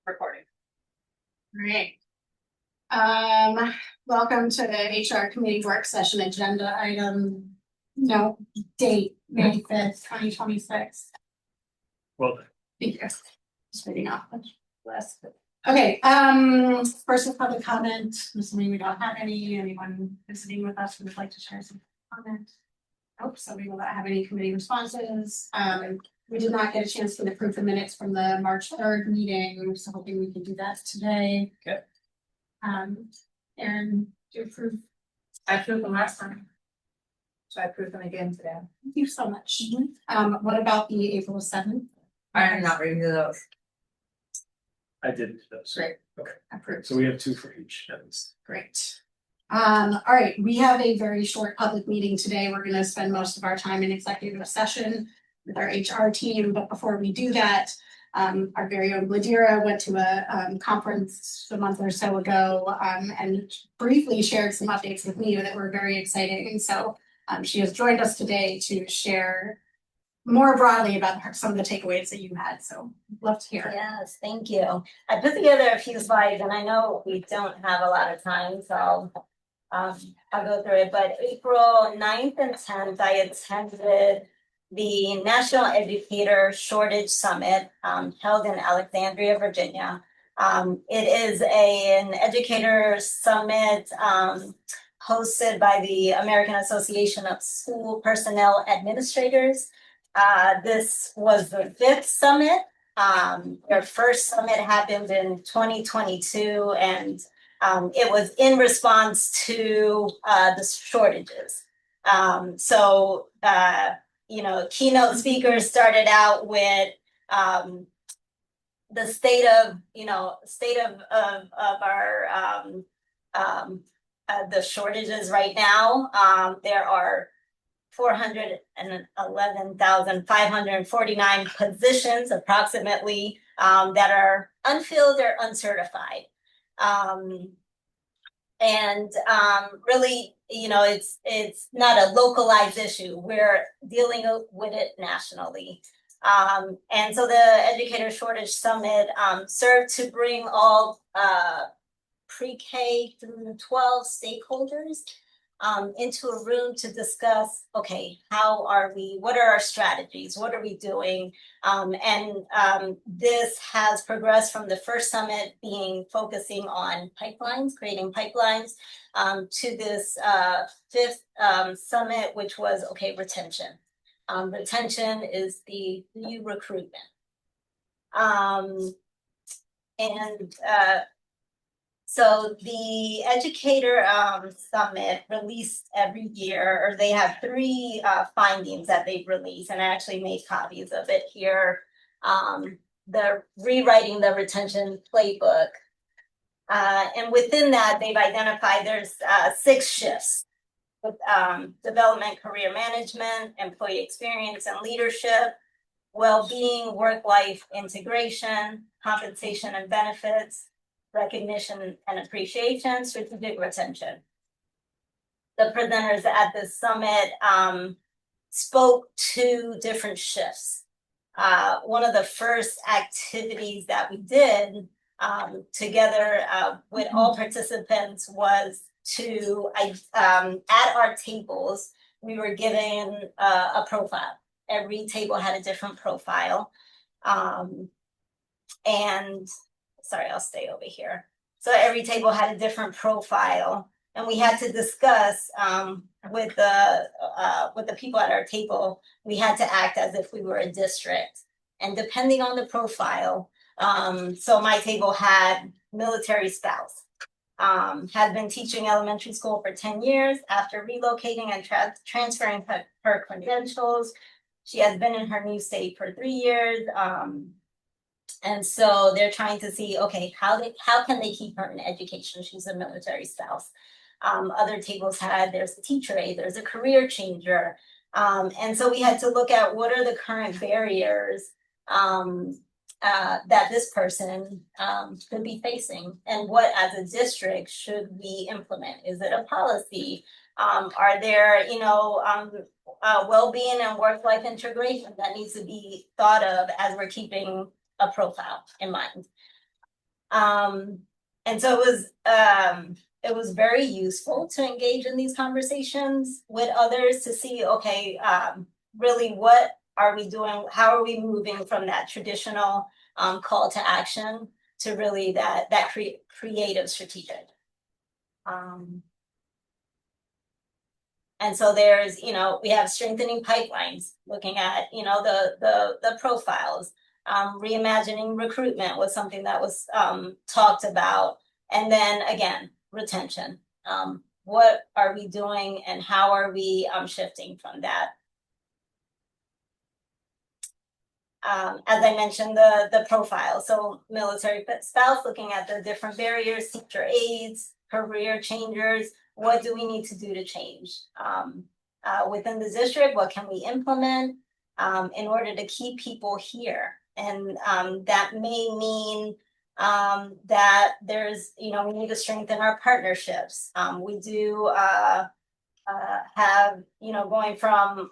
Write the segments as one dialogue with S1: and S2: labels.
S1: Recording.
S2: Great. Welcome to the HR committee work session agenda item. No date, May 5th, 2026.
S1: Well,
S2: Thank you. Just reading off the list. Okay, first of public comment. I'm assuming we don't have anyone visiting with us who would like to share some comment. Nope, so we will not have any committee responses. We did not get a chance to approve the minutes from the March 3rd meeting, so hoping we can do that today.
S1: Okay.
S2: And to approve.
S3: I approved them last time. So I approved them again today.
S2: Thank you so much. What about the April 7th?
S3: I am not reading those.
S1: I did those.
S2: Great.
S1: Okay.
S2: Approved.
S1: So we have two for each. At least.
S2: Great. All right, we have a very short public meeting today. We're gonna spend most of our time in executive session with our HR team, but before we do that, our very own Gladira went to a conference a month or so ago and briefly shared some updates with me that were very exciting. So she has joined us today to share more broadly about some of the takeaways that you had. So love to hear.
S4: Yes, thank you. I put together a few slides and I know we don't have a lot of time, so I'll go through it. But April 9th and 10th, I attended the National Educator Shortage Summit held in Alexandria, Virginia. It is an educator summit hosted by the American Association of School Personnel Administrators. This was the 5th summit. Their first summit happened in 2022, and it was in response to the shortages. Keynote speakers started out with the state of our the shortages right now. There are 411,549 positions approximately that are unfilled or uncertified. Really, it's not a localized issue. We're dealing with it nationally. And so the Educator Shortage Summit served to bring all pre-K through 12 stakeholders into a room to discuss, okay, what are our strategies? What are we doing? This has progressed from the first summit focusing on pipelines, creating pipelines, to this 5th summit, which was, okay, retention. Retention is the new recruitment. So the Educator Summit released every year, or they have 3 findings that they've released, and I actually made copies of it here. They're rewriting the retention playbook. And within that, they've identified there's 6 shifts with development, career management, employee experience and leadership, well-being, work-life integration, compensation and benefits, recognition and appreciation, strategic retention. The presenters at this summit spoke to different shifts. One of the first activities that we did together with all participants was to, at our tables, we were given a profile. Every table had a different profile. Sorry, I'll stay over here. So every table had a different profile, and we had to discuss with the people at our table. We had to act as if we were a district, and depending on the profile. So my table had military spouse, had been teaching elementary school for 10 years. After relocating and transferring her credentials, she has been in her new state for 3 years. And so they're trying to see, okay, how can they keep her in education? She's a military spouse. Other tables there's a teacher aide, there's a career changer. And so we had to look at what are the current barriers that this person could be facing, and what as a district should we implement? Is it a policy? Are there, well-being and work-life integration that needs to be thought of as we're keeping a profile in mind? And so it was very useful to engage in these conversations with others to see, okay, really what are we doing? How are we moving from that traditional call to action to really that creative strategic? And so there's, we have strengthening pipelines, looking at, the profiles, reimagining recruitment was something that was talked about. And then again, retention. What are we doing and how are we shifting from that? As I mentioned, the profile. So military spouse, looking at the different barriers, teacher aides, career changers, what do we need to do to change? Within the district, what can we implement in order to keep people here? And that may mean that there's, we need to strengthen our partnerships. We do have, going from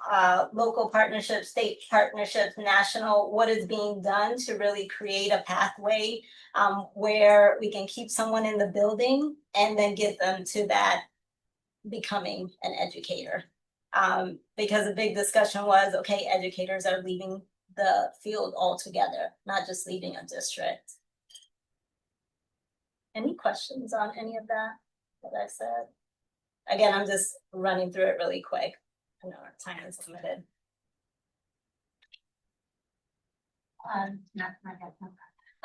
S4: local partnerships, state partnerships, national, what is being done to really create a pathway where we can keep someone in the building and then get them to that becoming an educator. Because a big discussion was, okay, educators are leaving the field altogether, not just leaving a district. Any questions on any of that I said? Again, I'm just running through it really quick. I know our time is limited.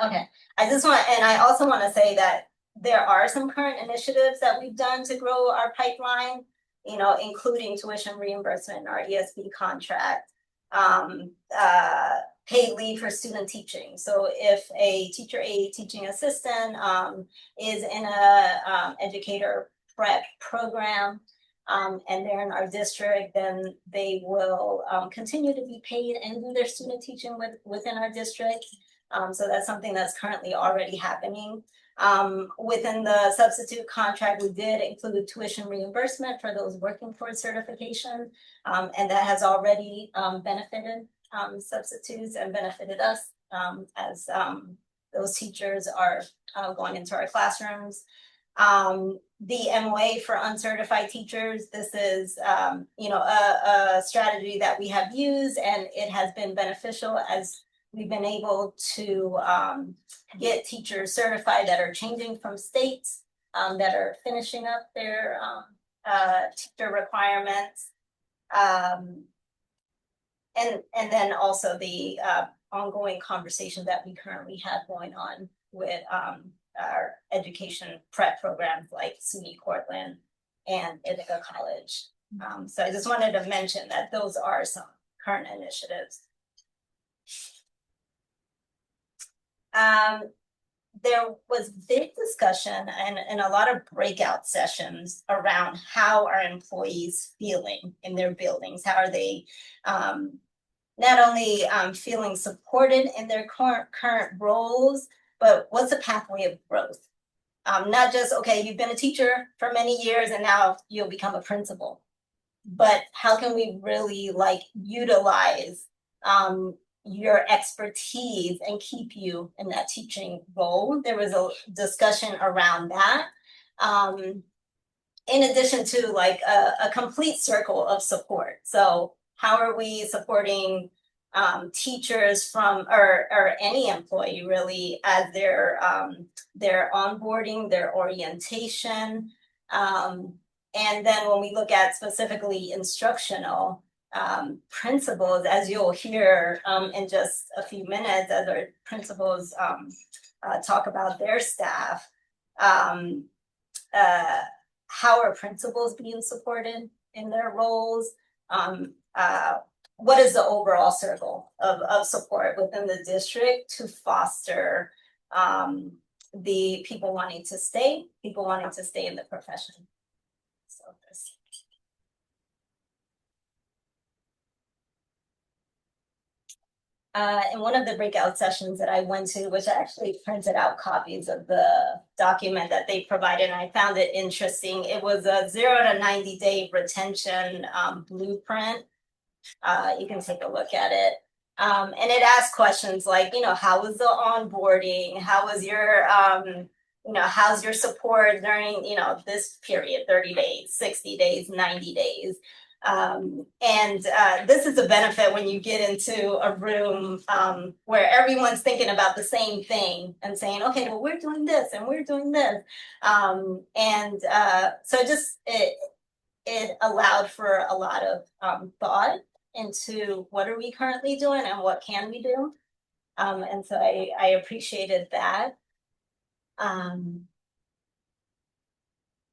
S4: Okay, I also want to say that there are some current initiatives that we've done to grow our pipeline, including tuition reimbursement in our ESB contract, paid leave for student teaching. So if a teacher aide teaching assistant is in a educator prep program and they're in our district, then they will continue to be paid and do their student teaching within our district. So that's something that's currently already happening. Within the substitute contract, we did include tuition reimbursement for those working towards certification, and that has already benefited substitutes and benefited us as those teachers are going into our classrooms. The MOA for uncertified teachers, this is a strategy that we have used, and it has been beneficial as we've been able to get teachers certified that are changing from states, that are finishing up their teacher requirements. And then also the ongoing conversation that we currently have going on with our education prep programs like SUNY Cortland and Ithaca College. So I just wanted to mention that those are some current initiatives. There was big discussion and a lot of breakout sessions around how are employees feeling in their buildings. How are they not only feeling supported in their current roles, but what's the pathway of growth? Not just, okay, you've been a teacher for many years and now you'll become a principal, but how can we really utilize your expertise and keep you in that teaching role? There was a discussion around that. In addition to a complete circle of support. So how are we supporting teachers from or any employee really as their onboarding, their orientation, and then when we look at specifically instructional principals, as you'll hear in just a few minutes as our principals talk about their staff, how are principals being supported in their roles? What is the overall circle of support within the district to foster the people wanting to stay in the profession? So this. In one of the breakout sessions that I went to, which I actually printed out copies of the document that they provided, and I found it interesting. It was a 0 to 90-day retention blueprint. You can take a look at it. And it asks questions like, how was the onboarding? How was your, how's your support during, this period, 30 days, 60 days, 90 days? And this is a benefit when you get into a room where everyone's thinking about the same thing and saying, okay, well, we're doing this and we're doing this. So it allowed for a lot of thought into what are we currently doing and what can we do. And so I appreciated that.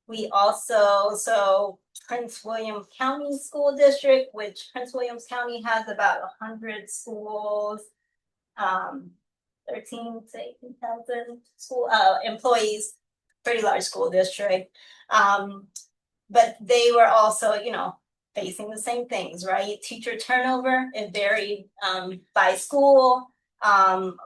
S4: We also, so Prince William County School District, which Prince Williams County has about 100 schools, 13 to 18,000 school employees, pretty large school district. But they were also, facing the same things, right? Teacher turnover, it varied by school,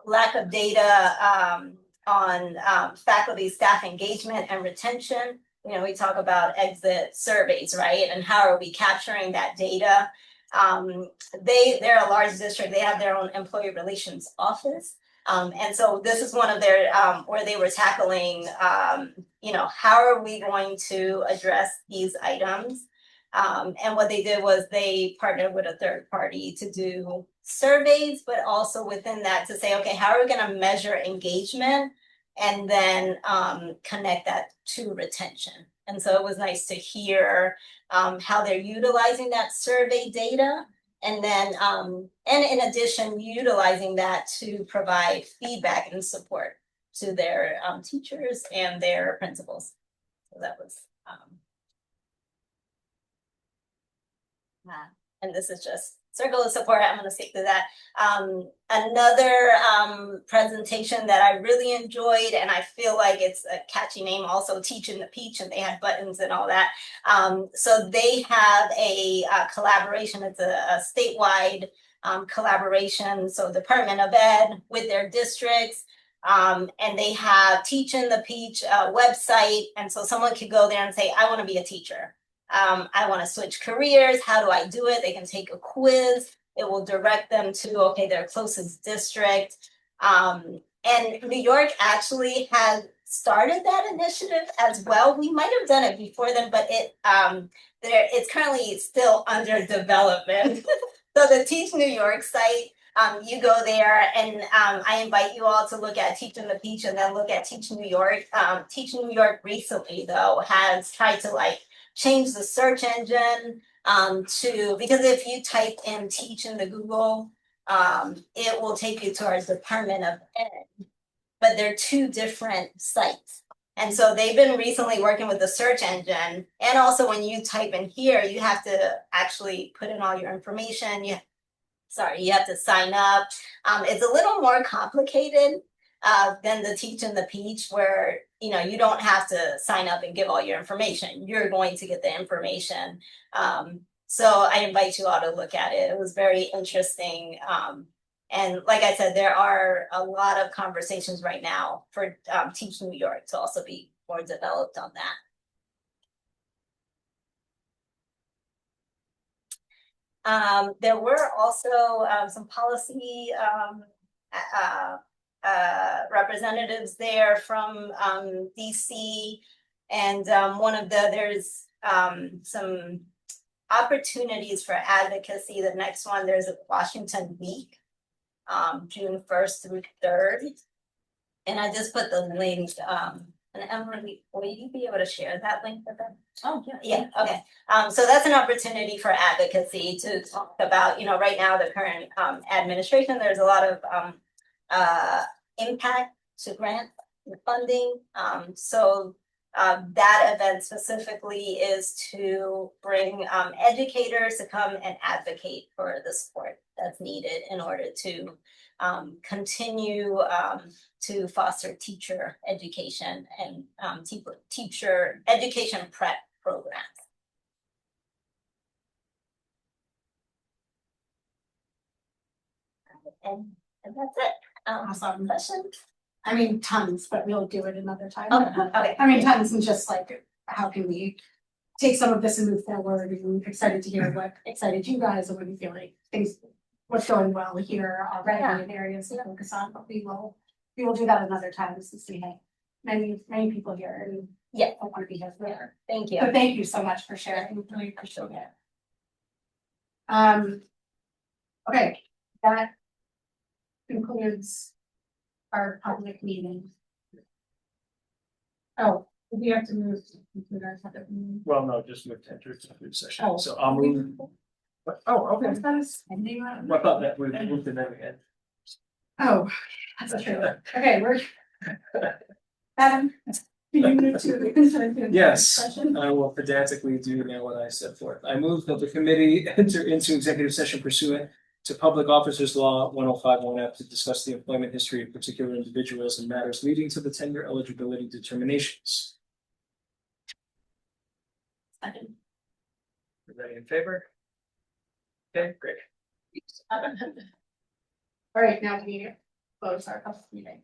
S4: lack of data on faculty staff engagement and retention. We talk about exit surveys, right? And how are we capturing that data? They're a large district. They have their own employee relations office. And so this is one of their, where they were tackling, how are we going to address these items? And what they did was they partnered with a third party to do surveys, but also within that to say, okay, how are we going to measure engagement and then connect that to retention? And so it was nice to hear how they're utilizing that survey data. And then, and in addition, utilizing that to provide feedback and support to their teachers and their principals. So that was, and this is just circle of support. I'm going to stick to that. Another presentation that I really enjoyed, and I feel like it's a catchy name also, Teaching the Peach, and they had buttons and all that. So they have a collaboration. It's a statewide collaboration. So Department of Ed with their districts. And they have Teaching the Peach website. And so someone could go there and say, I want to be a teacher. I want to switch careers. How do I do it? They can take a quiz. It will direct them to, okay, their closest district. And New York actually has started that initiative as well. We might have done it before then, but it's currently still under development. So the Teach New York site, you go there, and I invite you all to look at Teaching the Peach and then look at Teach New York. Teach New York recently, though, has tried to change the search engine because if you type in Teach in the Google, it will take you to our Department of Ed, but they're two different sites. And so they've been recently working with the search engine. And also when you type in here, you have to actually put in all your information. You have to sign up. It's a little more complicated than the Teach in the Peach, where you don't have to sign up and give all your information. You're going to get the information. So I invite you all to look at it. It was very interesting. And like I said, there are a lot of conversations right now for Teach New York to also be more developed on that. There were also some policy representatives there from DC, and there's some opportunities for advocacy. The next one, there's a Washington Week, June 1st through 3rd, and I just put the link. And Emily, will you be able to share that link with them?
S3: Oh, yeah.
S4: Yeah, okay. So that's an opportunity for advocacy to talk about, right now, the current administration. There's a lot of impact to grant funding. So that event specifically is to bring educators to come and advocate for the support that's needed in order to continue to foster teacher education and teacher education prep programs. And that's it.
S2: Awesome.
S4: Questions?
S2: I mean, tons, but we'll do it another time.
S4: Oh, okay.
S2: I mean, tons, and just how can we take some of this and move forward? And excited to hear what excited you guys and what you feel like things what's going well here already in areas to focus on, but we will do that another time, to see many people here and
S4: Yeah.
S2: I want to be here forever.
S4: Thank you.
S2: So thank you so much for sharing, we really appreciate it. Okay, that concludes our public meeting.
S3: Oh, we have to move to conclude our public meeting.
S1: Well, no, just move to enter executive session,
S3: Oh.
S1: so I'll move. Oh, okay.
S3: That is pending.
S1: What about that, we moved to that again?
S2: Oh, that's true. Okay, we're. Adam, can you move to the consent?
S1: Yes,
S2: session?
S1: I will pedantically do now what I set forth. I move that the committee enter into executive session pursuant to Public Officers Law 105(1)F to discuss the employment history of particular individuals and matters leading to the tenure eligibility determinations.
S2: Second.
S1: Everybody in favor? Okay, great.
S2: All right, now we close our public meeting.